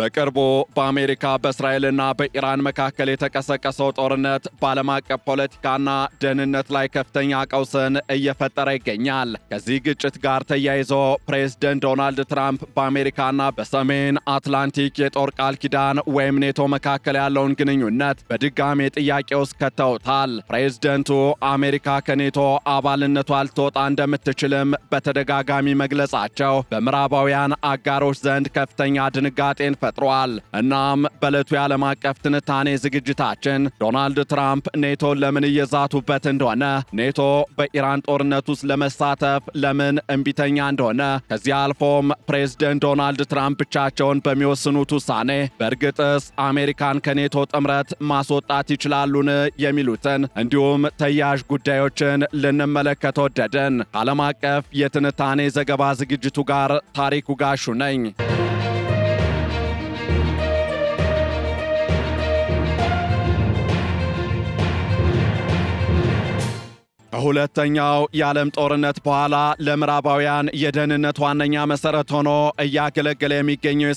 በቅርቡ በአሜሪካ በእስራኤልና በኢራን መካከል የተቀሰቀሰው ጦርነት በዓለም አቀፍ ፖለቲካና ደህንነት ላይ ከፍተኛ ቀውስን እየፈጠረ ይገኛል። ከዚህ ግጭት ጋር ተያይዞ ፕሬዝደንት ዶናልድ ትራምፕ በአሜሪካና በሰሜን አትላንቲክ የጦር ቃል ኪዳን ወይም ኔቶ መካከል ያለውን ግንኙነት በድጋሜ ጥያቄ ውስጥ ከተውታል። ፕሬዝደንቱ አሜሪካ ከኔቶ አባልነቷ ልትወጣ እንደምትችልም በተደጋጋሚ መግለጻቸው በምዕራባውያን አጋሮች ዘንድ ከፍተኛ ድንጋጤን ፈጥሯል። እናም በዕለቱ የዓለም አቀፍ ትንታኔ ዝግጅታችን ዶናልድ ትራምፕ ኔቶን ለምን እየዛቱበት እንደሆነ፣ ኔቶ በኢራን ጦርነት ውስጥ ለመሳተፍ ለምን እምቢተኛ እንደሆነ፣ ከዚያ አልፎም ፕሬዝደንት ዶናልድ ትራምፕ ብቻቸውን በሚወስኑት ውሳኔ በእርግጥስ አሜሪካን ከኔቶ ጥምረት ማስወጣት ይችላሉን የሚሉትን እንዲሁም ተያያዥ ጉዳዮችን ልንመለከት ወደድን። ከዓለም አቀፍ የትንታኔ ዘገባ ዝግጅቱ ጋር ታሪኩ ጋሹ ነኝ። ከሁለተኛው የዓለም ጦርነት በኋላ ለምዕራባውያን የደህንነት ዋነኛ መሠረት ሆኖ እያገለገለ የሚገኘው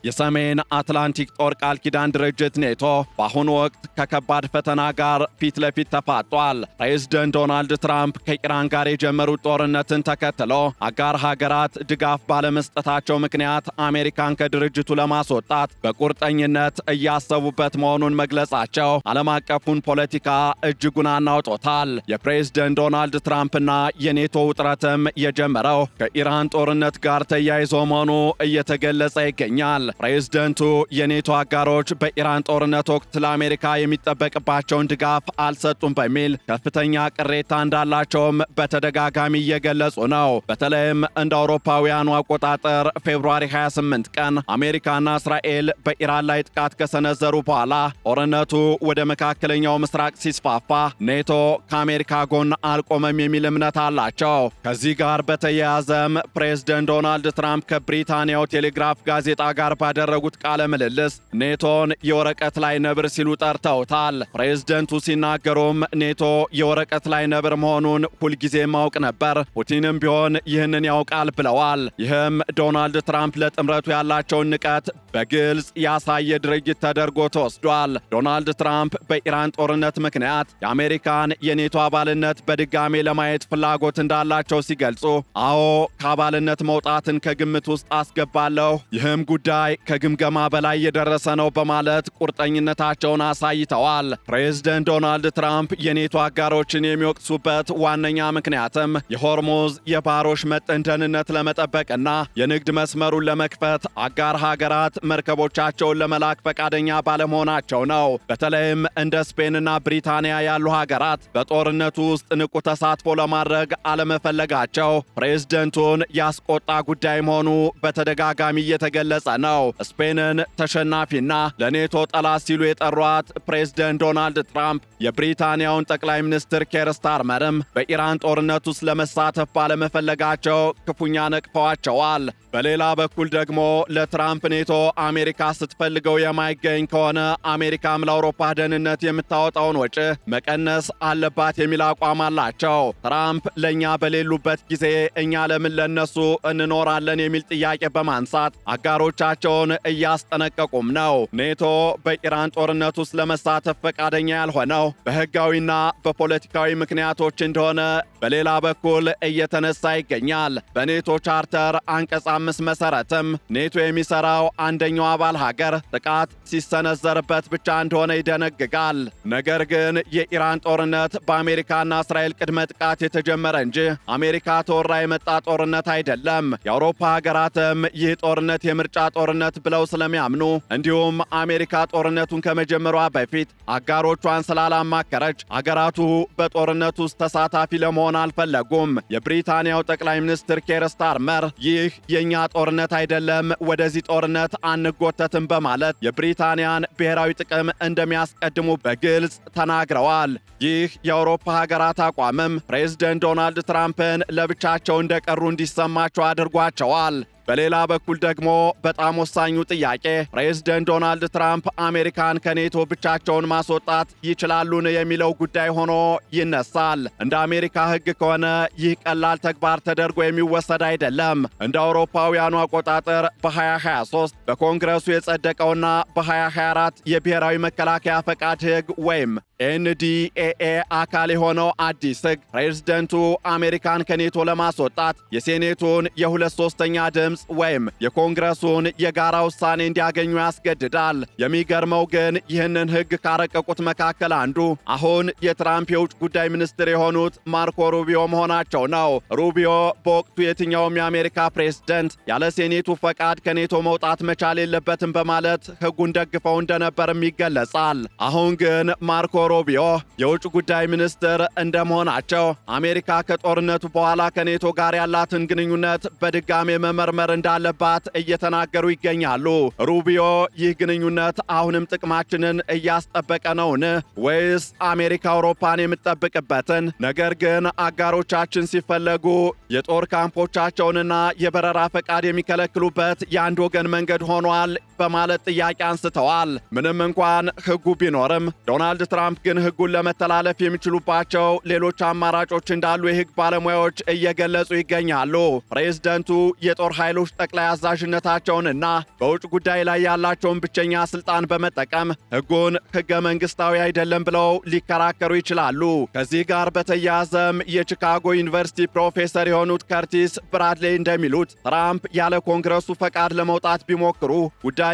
የሰሜን አትላንቲክ ጦር ቃል ኪዳን ድርጅት ኔቶ በአሁኑ ወቅት ከከባድ ፈተና ጋር ፊት ለፊት ተፋጧል። ፕሬዝደንት ዶናልድ ትራምፕ ከኢራን ጋር የጀመሩት ጦርነትን ተከትሎ አጋር ሀገራት ድጋፍ ባለመስጠታቸው ምክንያት አሜሪካን ከድርጅቱ ለማስወጣት በቁርጠኝነት እያሰቡበት መሆኑን መግለጻቸው ዓለም አቀፉን ፖለቲካ እጅጉን አናውጦታል። የፕሬዝደንት ዶናልድ ትራምፕና የኔቶ ውጥረትም የጀመረው ከኢራን ጦርነት ጋር ተያይዞ መሆኑ እየተገለጸ ይገኛል። ፕሬዝደንቱ የኔቶ አጋሮች በኢራን ጦርነት ወቅት ለአሜሪካ የሚጠበቅባቸውን ድጋፍ አልሰጡም በሚል ከፍተኛ ቅሬታ እንዳላቸውም በተደጋጋሚ እየገለጹ ነው። በተለይም እንደ አውሮፓውያኑ አቆጣጠር ፌብሩዋሪ 28 ቀን አሜሪካና እስራኤል በኢራን ላይ ጥቃት ከሰነዘሩ በኋላ ጦርነቱ ወደ መካከለኛው ምስራቅ ሲስፋፋ ኔቶ ከአሜሪካ ጎን አልቆመም የሚል እምነት አላቸው። ከዚህ ጋር በተያያዘም ፕሬዝደንት ዶናልድ ትራምፕ ከብሪታንያው ቴሌግራፍ ጋዜጣ ጋር ባደረጉት ቃለ ምልልስ ኔቶን የወረቀት ላይ ነብር ሲሉ ጠርተውታል። ፕሬዝደንቱ ሲናገሩም ኔቶ የወረቀት ላይ ነብር መሆኑን ሁልጊዜ ማውቅ ነበር፣ ፑቲንም ቢሆን ይህንን ያውቃል ብለዋል። ይህም ዶናልድ ትራምፕ ለጥምረቱ ያላቸውን ንቀት በግልጽ ያሳየ ድርጊት ተደርጎ ተወስዷል። ዶናልድ ትራምፕ በኢራን ጦርነት ምክንያት የአሜሪካን የኔቶ አባልነት በድጋሜ ለማየት ፍላጎት እንዳላቸው ሲገልጹ፣ አዎ ከአባልነት መውጣትን ከግምት ውስጥ አስገባለሁ፣ ይህም ጉዳይ ከግምገማ በላይ የደረሰ ነው በማለት ቁርጠኝነታቸውን አሳይተዋል። ፕሬዝደንት ዶናልድ ትራምፕ የኔቶ አጋሮችን የሚወቅሱበት ዋነኛ ምክንያትም የሆርሙዝ የባህር ወሽመጥን ደህንነት ለመጠበቅና የንግድ መስመሩን ለመክፈት አጋር ሀገራት መርከቦቻቸውን ለመላክ ፈቃደኛ ባለመሆናቸው ነው። በተለይም እንደ ስፔንና ብሪታንያ ያሉ ሀገራት በጦርነቱ ውስጥ ንቁ ተሳትፎ ለማድረግ አለመፈለጋቸው ፕሬዝደንቱን ያስቆጣ ጉዳይ መሆኑ በተደጋጋሚ እየተገለጸ ነው። ስፔንን ተሸናፊና ለኔቶ ጠላት ሲሉ የጠሯት ፕሬዝደንት ዶናልድ ትራምፕ የብሪታንያውን ጠቅላይ ሚኒስትር ኬር ስታርመርም በኢራን ጦርነት ውስጥ ለመሳተፍ ባለመፈለጋቸው ክፉኛ ነቅፈዋቸዋል። በሌላ በኩል ደግሞ ለትራምፕ ኔቶ አሜሪካ ስትፈልገው የማይገኝ ከሆነ አሜሪካም ለአውሮፓ ደህንነት የምታወጣውን ወጪ መቀነስ አለባት የሚል አቋም አላቸው። ትራምፕ ለእኛ በሌሉበት ጊዜ እኛ ለምን ለነሱ እንኖራለን የሚል ጥያቄ በማንሳት አጋሮቻቸውን እያስጠነቀቁም ነው። ኔቶ በኢራን ጦርነት ውስጥ ለመሳተፍ ፈቃደኛ ያልሆነው በሕጋዊና በፖለቲካዊ ምክንያቶች እንደሆነ በሌላ በኩል እየተነሳ ይገኛል። በኔቶ ቻርተር አንቀጽ 5 መሰረትም ኔቶ የሚሰራው አንደኛው አባል ሀገር ጥቃት ሲሰነዘርበት ብቻ እንደሆነ ይደነግጋል። ነገር ግን የኢራን ጦርነት በአሜሪካና እስራኤል ቅድመ ጥቃት የተጀመረ እንጂ አሜሪካ ተወራ የመጣ ጦርነት አይደለም። የአውሮፓ ሀገራትም ይህ ጦርነት የምርጫ ጦርነት ብለው ስለሚያምኑ እንዲሁም አሜሪካ ጦርነቱን ከመጀመሯ በፊት አጋሮቿን ስላላማከረች አገራቱ በጦርነቱ ውስጥ ተሳታፊ ለመሆን አልፈለጉም። የብሪታንያው ጠቅላይ ሚኒስትር ኬር ስታርመር ይህ የኛ ጦርነት አይደለም፣ ወደዚህ ጦርነት አንጎተትም በማለት የብሪታንያን ብሔራዊ ጥቅም እንደሚያስቀድሙ በግልጽ ተናግረዋል። ይህ የአውሮፓ ሀገራት አቋምም ፕሬዝደንት ዶናልድ ትራምፕን ለብቻቸው እንደቀሩ እንዲሰማቸው አድርጓቸዋል። በሌላ በኩል ደግሞ በጣም ወሳኙ ጥያቄ ፕሬዝደንት ዶናልድ ትራምፕ አሜሪካን ከኔቶ ብቻቸውን ማስወጣት ይችላሉን የሚለው ጉዳይ ሆኖ ይነሳል። እንደ አሜሪካ ሕግ ከሆነ ይህ ቀላል ተግባር ተደርጎ የሚወሰድ አይደለም። እንደ አውሮፓውያኑ አቆጣጠር በ2023 በኮንግረሱ የጸደቀውና በ2024 የብሔራዊ መከላከያ ፈቃድ ሕግ ወይም ኤንዲኤኤ አካል የሆነው አዲስ ሕግ ፕሬዝደንቱ አሜሪካን ከኔቶ ለማስወጣት የሴኔቱን የ2/3 ድምፅ ወይም የኮንግረሱን የጋራ ውሳኔ እንዲያገኙ ያስገድዳል። የሚገርመው ግን ይህንን ሕግ ካረቀቁት መካከል አንዱ አሁን የትራምፕ የውጭ ጉዳይ ሚኒስትር የሆኑት ማርኮ ሩቢዮ መሆናቸው ነው። ሩቢዮ በወቅቱ የትኛውም የአሜሪካ ፕሬዝደንት ያለ ሴኔቱ ፈቃድ ከኔቶ መውጣት መቻል የለበትም በማለት ሕጉን ደግፈው እንደነበርም ይገለጻል። አሁን ግን ማርኮ ሩቢዮ የውጭ ጉዳይ ሚኒስትር እንደመሆናቸው አሜሪካ ከጦርነቱ በኋላ ከኔቶ ጋር ያላትን ግንኙነት በድጋሜ መመርመር እንዳለባት እየተናገሩ ይገኛሉ። ሩቢዮ ይህ ግንኙነት አሁንም ጥቅማችንን እያስጠበቀ ነውን? ወይስ አሜሪካ አውሮፓን የምትጠብቅበትን ነገር ግን አጋሮቻችን ሲፈለጉ የጦር ካምፖቻቸውንና የበረራ ፈቃድ የሚከለክሉበት የአንድ ወገን መንገድ ሆኗል? በማለት ጥያቄ አንስተዋል። ምንም እንኳን ሕጉ ቢኖርም ዶናልድ ትራምፕ ግን ሕጉን ለመተላለፍ የሚችሉባቸው ሌሎች አማራጮች እንዳሉ የሕግ ባለሙያዎች እየገለጹ ይገኛሉ። ፕሬዝደንቱ የጦር ኃይሎች ጠቅላይ አዛዥነታቸውንና በውጭ ጉዳይ ላይ ያላቸውን ብቸኛ ስልጣን በመጠቀም ሕጉን ሕገ መንግስታዊ አይደለም ብለው ሊከራከሩ ይችላሉ። ከዚህ ጋር በተያያዘም የቺካጎ ዩኒቨርሲቲ ፕሮፌሰር የሆኑት ከርቲስ ብራድሌይ እንደሚሉት ትራምፕ ያለ ኮንግረሱ ፈቃድ ለመውጣት ቢሞክሩ ጉዳዩ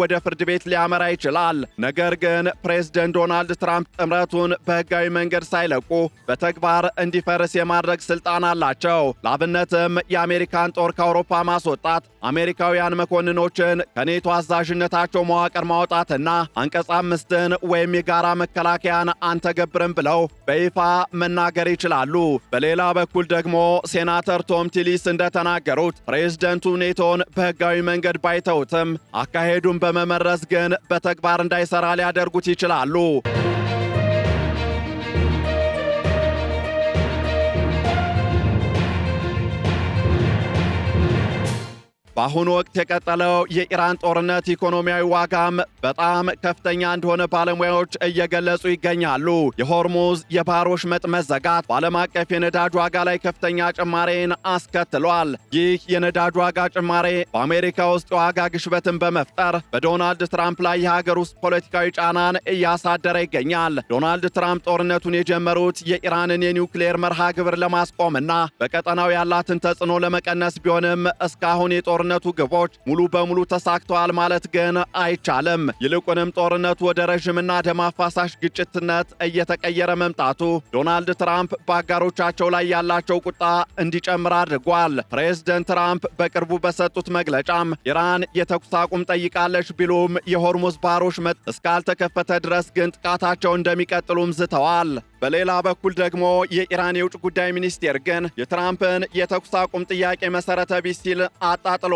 ወደ ፍርድ ቤት ሊያመራ ይችላል። ነገር ግን ፕሬዝደንት ዶናልድ ትራምፕ ጥምረቱን በሕጋዊ መንገድ ሳይለቁ በተግባር እንዲፈርስ የማድረግ ስልጣን አላቸው። ለአብነትም የአሜሪካን ጦር ከአውሮፓ ማስወጣት፣ አሜሪካውያን መኮንኖችን ከኔቶ አዛዥነታቸው መዋቅር ማውጣትና አንቀጽ 5ን ወይም የጋራ መከላከያን አንተገብርም ብለው በይፋ መናገር ይችላሉ። በሌላ በኩል ደግሞ ሴናተር ቶም ቲሊስ እንደተናገሩት ፕሬዝደንቱ ኔቶን በሕጋዊ መንገድ ባይተውትም አካሄዱን በመመረዝ ግን በተግባር እንዳይሰራ ሊያደርጉት ይችላሉ። በአሁኑ ወቅት የቀጠለው የኢራን ጦርነት ኢኮኖሚያዊ ዋጋም በጣም ከፍተኛ እንደሆነ ባለሙያዎች እየገለጹ ይገኛሉ። የሆርሙዝ የባህር ወሽመጥ መዘጋት በዓለም አቀፍ የነዳጅ ዋጋ ላይ ከፍተኛ ጭማሬን አስከትሏል። ይህ የነዳጅ ዋጋ ጭማሬ በአሜሪካ ውስጥ የዋጋ ግሽበትን በመፍጠር በዶናልድ ትራምፕ ላይ የሀገር ውስጥ ፖለቲካዊ ጫናን እያሳደረ ይገኛል። ዶናልድ ትራምፕ ጦርነቱን የጀመሩት የኢራንን የኒውክሌር መርሃ ግብር ለማስቆምና በቀጠናው ያላትን ተጽዕኖ ለመቀነስ ቢሆንም እስካሁን የጦርነቱ ግቦች ሙሉ በሙሉ ተሳክተዋል ማለት ግን አይቻልም። ይልቁንም ጦርነቱ ወደ ረዥምና ደም አፋሳሽ ግጭትነት እየተቀየረ መምጣቱ ዶናልድ ትራምፕ በአጋሮቻቸው ላይ ያላቸው ቁጣ እንዲጨምር አድርጓል። ፕሬዝደንት ትራምፕ በቅርቡ በሰጡት መግለጫም ኢራን የተኩስ አቁም ጠይቃለች ቢሉም የሆርሙዝ ባህር ወሽመጥ እስካልተከፈተ ድረስ ግን ጥቃታቸው እንደሚቀጥሉም ዝተዋል። በሌላ በኩል ደግሞ የኢራን የውጭ ጉዳይ ሚኒስቴር ግን የትራምፕን የተኩስ አቁም ጥያቄ መሰረተ ቢስ ሲል አጣጥሎታል።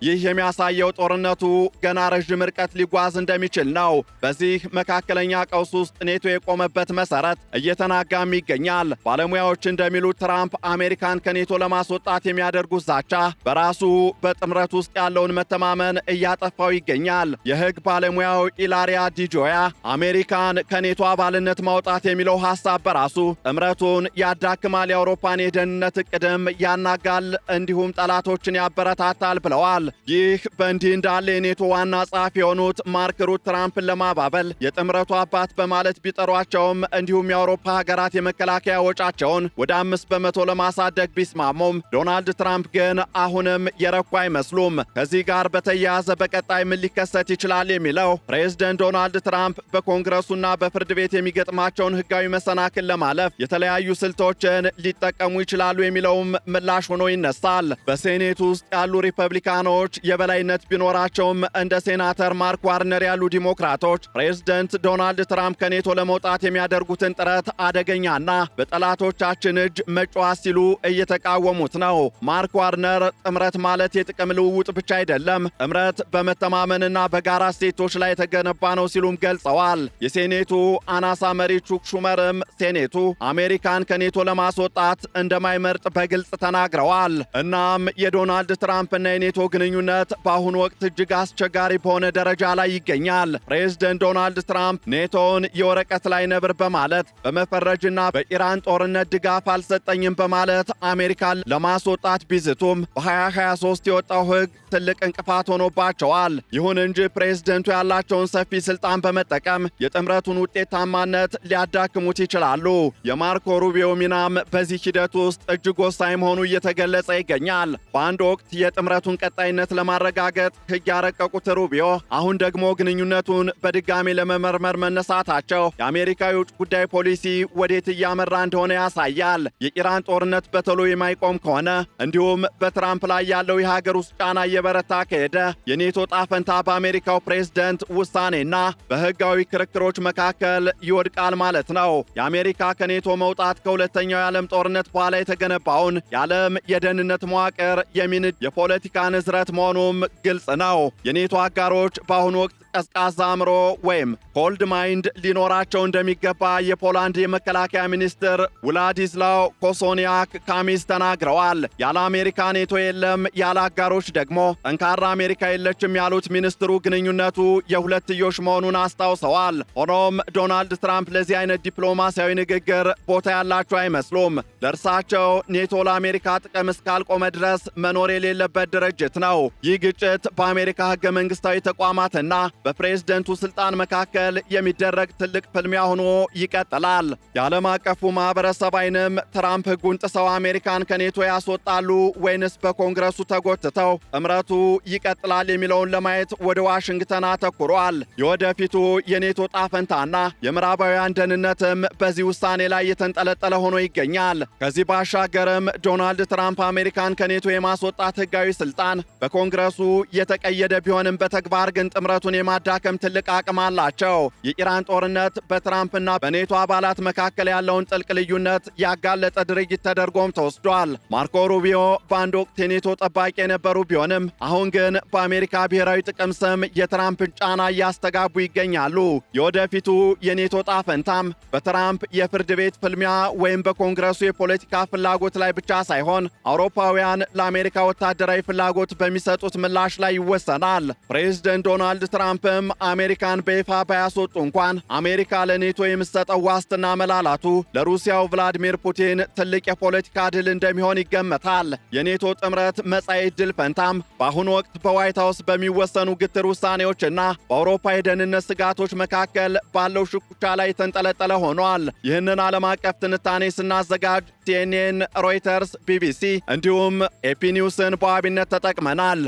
ይህ የሚያሳየው ጦርነቱ ገና ረዥም ርቀት ሊጓዝ እንደሚችል ነው። በዚህ መካከለኛ ቀውስ ውስጥ ኔቶ የቆመበት መሰረት እየተናጋም ይገኛል። ባለሙያዎች እንደሚሉት ትራምፕ አሜሪካን ከኔቶ ለማስወጣት የሚያደርጉት ዛቻ በራሱ በጥምረት ውስጥ ያለውን መተማመን እያጠፋው ይገኛል። የሕግ ባለሙያው ኢላሪያ ዲጆያ አሜሪካን ከኔቶ አባልነት ማውጣት የሚለው ሐሳብ በራሱ ጥምረቱን ያዳክማል፣ የአውሮፓን የደህንነት ዕቅድም ያናጋል፣ እንዲሁም ጠላቶችን ያበረታታል ብለዋል። ይህ በእንዲህ እንዳለ የኔቶ ዋና ጸሐፊ የሆኑት ማርክ ሩት ትራምፕን ለማባበል የጥምረቱ አባት በማለት ቢጠሯቸውም እንዲሁም የአውሮፓ ሀገራት የመከላከያ ወጫቸውን ወደ 5% ለማሳደግ ቢስማሙም ዶናልድ ትራምፕ ግን አሁንም የረኩ አይመስሉም። ከዚህ ጋር በተያያዘ በቀጣይ ምን ሊከሰት ይችላል የሚለው ፕሬዝደንት ዶናልድ ትራምፕ በኮንግረሱና በፍርድ ቤት የሚገጥማቸውን ሕጋዊ መሰናክል ለማለፍ የተለያዩ ስልቶችን ሊጠቀሙ ይችላሉ የሚለውም ምላሽ ሆኖ ይነሳል። በሴኔት ውስጥ ያሉ ሪፐብሊካኖች የበላይነት ቢኖራቸውም እንደ ሴናተር ማርክ ዋርነር ያሉ ዲሞክራቶች ፕሬዝደንት ዶናልድ ትራምፕ ከኔቶ ለመውጣት የሚያደርጉትን ጥረት አደገኛና በጠላቶቻችን እጅ መጫወት ሲሉ እየተቃወሙት ነው። ማርክ ዋርነር ጥምረት ማለት የጥቅም ልውውጥ ብቻ አይደለም፣ ጥምረት በመተማመንና በጋራ እሴቶች ላይ የተገነባ ነው ሲሉም ገልጸዋል። የሴኔቱ አናሳ መሪ ቹክ ሹመርም ሴኔቱ አሜሪካን ከኔቶ ለማስወጣት እንደማይመርጥ በግልጽ ተናግረዋል። እናም የዶናልድ ትራምፕና የኔቶ ግንኙነት በአሁኑ ወቅት እጅግ አስቸጋሪ በሆነ ደረጃ ላይ ይገኛል። ፕሬዝደንት ዶናልድ ትራምፕ ኔቶን የወረቀት ላይ ነብር በማለት በመፈረጅና በኢራን ጦርነት ድጋፍ አልሰጠኝም በማለት አሜሪካን ለማስወጣት ቢዝቱም በ2023 የወጣው ሕግ ትልቅ እንቅፋት ሆኖባቸዋል። ይሁን እንጂ ፕሬዝደንቱ ያላቸውን ሰፊ ስልጣን በመጠቀም የጥምረቱን ውጤታማነት ሊያዳክሙት ይችላሉ። የማርኮ ሩቢዮ ሚናም በዚህ ሂደት ውስጥ እጅግ ወሳኝ መሆኑ እየተገለጸ ይገኛል። በአንድ ወቅት የጥምረቱን ቀጣይነት ለማረጋገጥ ሕግ ያረቀቁት ሩቢዮ አሁን ደግሞ ግንኙነቱን በድጋሚ ለመመርመር መነሳታቸው የአሜሪካ የውጭ ጉዳይ ፖሊሲ ወዴት እያመራ እንደሆነ ያሳያል። የኢራን ጦርነት በቶሎ የማይቆም ከሆነ እንዲሁም በትራምፕ ላይ ያለው የሀገር ውስጥ ጫና እየበረታ ከሄደ የኔቶ ጣፈንታ በአሜሪካው ፕሬዝደንት ውሳኔና በሕጋዊ ክርክሮች መካከል ይወድቃል ማለት ነው። የአሜሪካ ከኔቶ መውጣት ከሁለተኛው የዓለም ጦርነት በኋላ የተገነባውን የዓለም የደህንነት መዋቅር የሚንድ የፖለቲካ ንዝረት መሆኑም ግልጽ ነው። የኔቶ አጋሮች በአሁኑ ወቅት ቀዝቃዛ አእምሮ ወይም ኮልድ ማይንድ ሊኖራቸው እንደሚገባ የፖላንድ የመከላከያ ሚኒስትር ውላዲስላው ኮሶኒያክ ካሚስ ተናግረዋል። ያለ አሜሪካ ኔቶ የለም፣ ያለ አጋሮች ደግሞ ጠንካራ አሜሪካ የለችም ያሉት ሚኒስትሩ ግንኙነቱ የሁለትዮሽ መሆኑን አስታውሰዋል። ሆኖም ዶናልድ ትራምፕ ለዚህ አይነት ዲፕሎማሲያዊ ንግግር ቦታ ያላቸው አይመስሉም። ለእርሳቸው ኔቶ ለአሜሪካ ጥቅም እስካልቆመ ድረስ መኖር የሌለበት ድርጅት ነው። ይህ ግጭት በአሜሪካ ሕገ መንግሥታዊ ተቋማትና በፕሬዝደንቱ ስልጣን መካከል የሚደረግ ትልቅ ፍልሚያ ሆኖ ይቀጥላል። የዓለም አቀፉ ማህበረሰብ አይንም ትራምፕ ሕጉን ጥሰው አሜሪካን ከኔቶ ያስወጣሉ ወይንስ በኮንግረሱ ተጎትተው ጥምረቱ ይቀጥላል የሚለውን ለማየት ወደ ዋሽንግተን አተኩሯል። የወደፊቱ የኔቶ ጣፈንታና የምዕራባውያን ደህንነትም በዚህ ውሳኔ ላይ የተንጠለጠለ ሆኖ ይገኛል። ከዚህ ባሻገርም ዶናልድ ትራምፕ አሜሪካን ከኔቶ የማስወጣት ሕጋዊ ስልጣን በኮንግረሱ የተቀየደ ቢሆንም በተግባር ግን ጥምረቱን የማዳከም ትልቅ አቅም አላቸው። የኢራን ጦርነት በትራምፕና በኔቶ አባላት መካከል ያለውን ጥልቅ ልዩነት ያጋለጠ ድርጊት ተደርጎም ተወስዷል። ማርኮ ሩቢዮ በአንድ ወቅት የኔቶ ጠባቂ የነበሩ ቢሆንም አሁን ግን በአሜሪካ ብሔራዊ ጥቅም ስም የትራምፕን ጫና እያስተጋቡ ይገኛሉ። የወደፊቱ የኔቶ ጣፈንታም በትራምፕ የፍርድ ቤት ፍልሚያ ወይም በኮንግረሱ የፖለቲካ ፍላጎት ላይ ብቻ ሳይሆን አውሮፓውያን ለአሜሪካ ወታደራዊ ፍላጎት በሚሰጡት ምላሽ ላይ ይወሰናል። ፕሬዝደንት ዶናልድ ትራምፕም አሜሪካን በይፋ ባያስወጡ እንኳን አሜሪካ ለኔቶ የምትሰጠው ዋስትና መላላቱ ለሩሲያው ቭላዲሚር ፑቲን ትልቅ የፖለቲካ ድል እንደሚሆን ይገመታል። የኔቶ ጥምረት መጻኢ ዕድል ፈንታም በአሁኑ ወቅት በዋይት ሃውስ በሚወሰኑ ግትር ውሳኔዎችና በአውሮፓ የደህንነት ስጋቶች መካከል ባለው ሽኩቻ ላይ የተንጠለጠለ ሆኗል። ይህንን ዓለም አቀፍ ትንታኔ ስናዘጋጅ ሲኤንኤን፣ ሮይተርስ፣ ቢቢሲ እንዲሁም ኤፒ ኒውስን በዋቢነት ተጠቅመናል።